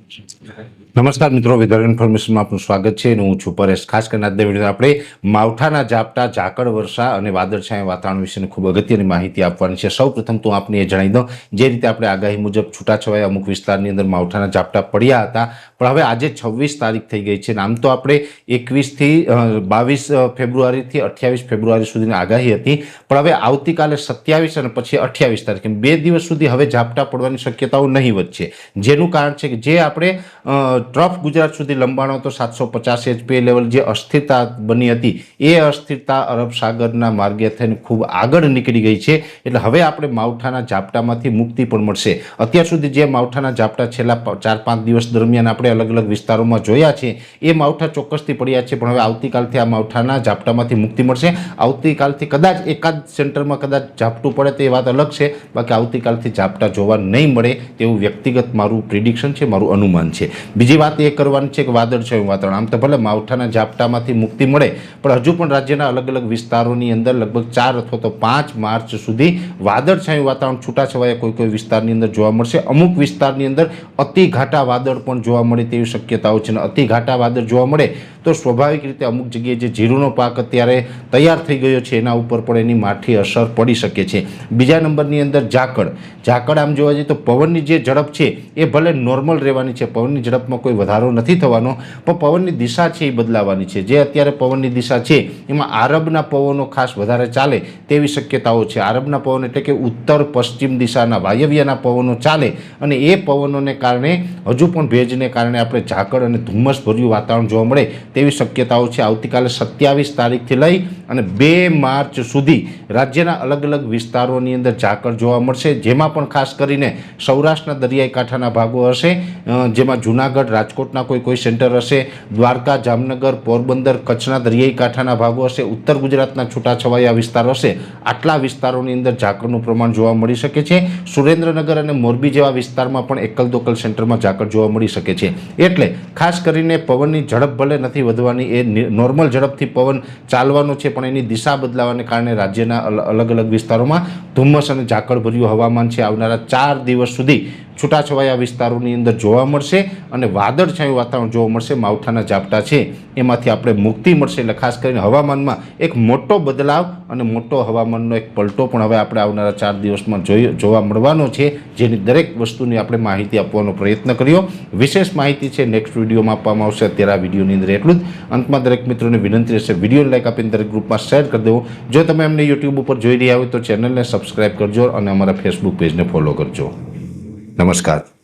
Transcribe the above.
નમસ્કાર મિત્રો, વેધર ઇન્ફોર્મેશનમાં આપનું સ્વાગત છે. હું છું પરેશ. ખાસ કરીને આજના વિડીયોમાં આપણે માવઠાના ઝાપટા, ઝાકળ વર્ષા અને વાદળછાયા વાતાવરણ વિશેની ખૂબ અગત્યની માહિતી આપવાની છે. સૌપ્રથમ તો આપને એ જણાવી દઉં, જે રીતે આપણે આગાહી મુજબ છૂટાછવાયા અમુક વિસ્તારની અંદર માવઠાના ઝાપટા પડ્યા હતા, પણ હવે આજે 26 તારીખ થઈ ગઈ છે. આમ તો આપણે 21 થી 22 ફેબ્રુઆરીથી 28 ફેબ્રુઆરી સુધીની આગાહી હતી, પણ હવે આવતીકાલે 27 અને પછી 28 તારીખ 2 દિવસ સુધી હવે ઝાપટા પડવાની શક્યતાઓ નહીવત છે. જેનું કારણ છે કે જે આપણે ટ્રફ ગુજરાત સુધી લંબાણો હતો 750 HP લેવલ, જે અસ્થિરતા બની હતી એ અસ્થિરતા અરબ સાગરના માર્ગે થઈને ખૂબ આગળ નીકળી ગઈ છે. એટલે હવે આપણે માવઠાના ઝાપટામાંથી મુક્તિ પણ મળશે. અત્યાર સુધી જે માવઠાના ઝાપટા છેલ્લા 4-5 દિવસ દરમિયાન આપણે અલગ અલગ વિસ્તારોમાં જોયા છે, એ માવઠા ચોક્કસથી પડ્યા છે, પણ હવે આવતીકાલથી આ માવઠાના ઝાપટામાંથી મુક્તિ મળશે. આવતીકાલથી કદાચ એકાદ સેન્ટરમાં કદાચ ઝાપટું પડે તો એ વાત અલગ છે, બાકી આવતીકાલથી ઝાપટા જોવા નહીં મળે તેવું વ્યક્તિગત મારું પ્રિડિક્શન છે, મારું અનુમાન છે. બીજી વાત એ કરવાની છે કે વાદળછાયું વાતાવરણ, આમ તો ભલે માવઠાના ઝાપટામાંથી મુક્તિ મળે, પણ હજુ પણ રાજ્યના અલગ અલગ વિસ્તારોની અંદર લગભગ 4 અથવા તો 5 માર્ચ સુધી વાદળછાયું વાતાવરણ છૂટાછવાયા કોઈ વિસ્તારની અંદર જોવા મળશે. અમુક વિસ્તારની અંદર અતિ ઘાટા વાદળ પણ જોવા મળે તેવી શક્યતાઓ છે. અને અતિ ઘાટા વાદળ જોવા મળે તો સ્વાભાવિક રીતે અમુક જગ્યાએ જે જીરુનો પાક અત્યારે તૈયાર થઈ ગયો છે એના ઉપર પણ એની માઠી અસર પડી શકે છે. બીજા નંબરની અંદર ઝાકળ આમ જોવા જઈએ તો પવનની જે ઝડપ છે એ ભલે નોર્મલ રહેવાની છે, પવનની ઝડપમાં કોઈ વધારો નથી થવાનો, પણ પવનની દિશા છે એ બદલાવાની છે. જે અત્યારે પવનની દિશા છે એમાં આરબના પવનો ખાસ વધારે ચાલે તેવી શક્યતાઓ છે. આરબના પવન એટલે કે ઉત્તર પશ્ચિમ દિશાના વાયવ્યના પવનો ચાલે, અને એ પવનોને કારણે હજુ પણ ભેજને કારણે આપણે ઝાકળ અને ધુમ્મસભર્યું વાતાવરણ જોવા મળે તેવી શક્યતાઓ છે. આવતીકાલે 27 તારીખથી લઈ અને 2 માર્ચ સુધી રાજ્યના અલગ અલગ વિસ્તારોની અંદર ઝાકળ જોવા મળશે, જેમાં પણ ખાસ કરીને સૌરાષ્ટ્રના દરિયાઈ કાંઠાના ભાગો હશે, જેમાં જૂનાગઢ, રાજકોટના કોઈ સેન્ટર હશે, દ્વારકા, જામનગર, પોરબંદર, કચ્છના દરિયાઈ કાંઠાના ભાગો હશે, ઉત્તર ગુજરાતના છૂટાછવાયા વિસ્તાર હશે. આટલા વિસ્તારોની અંદર ઝાકળનું પ્રમાણ જોવા મળી શકે છે. સુરેન્દ્રનગર અને મોરબી જેવા વિસ્તારમાં પણ એકલ દોકલ સેન્ટરમાં ઝાકળ જોવા મળી શકે છે. એટલે ખાસ કરીને પવનની ઝડપ ભલે નથી વધવાની, એ નોર્મલ ઝડપથી પવન ચાલવાનો છે, પણ એની દિશા બદલાવાને કારણે રાજ્યના અલગ અલગ વિસ્તારોમાં ધુમ્મસ અને ઝાકળભર્યું હવામાન છે આવનારા 4 દિવસ સુધી છૂટાછવાયા વિસ્તારોની અંદર જોવા મળશે અને વાદળછાયું વાતાવરણ જોવા મળશે. માવઠાના ઝાપટા છે એમાંથી આપણે મુક્તિ મળશે. એટલે ખાસ કરીને હવામાનમાં એક મોટો બદલાવ અને મોટો હવામાનનો એક પલટો પણ હવે આપણે આવનારા 4 દિવસમાં જોવા મળવાનો છે, જેની દરેક વસ્તુની આપણે માહિતી આપવાનો પ્રયત્ન કર્યો. વિશેષ માહિતી છે નેક્સ્ટ વિડીયોમાં આપવામાં આવશે. અત્યારે આ વિડીયોની અંદર એટલું જ. અંતમાં દરેક મિત્રોને વિનંતી રહેશે, વિડીયોને લાઈક આપીને દરેક ગ્રુપમાં શેર કરી દેવો. જો તમે અમને યુટ્યુબ ઉપર જોઈ રહ્યા હોય તો ચેનલને સબસ્ક્રાઈબ કરજો અને અમારા ફેસબુક પેજને ફોલો કરજો. નમસ્કાર.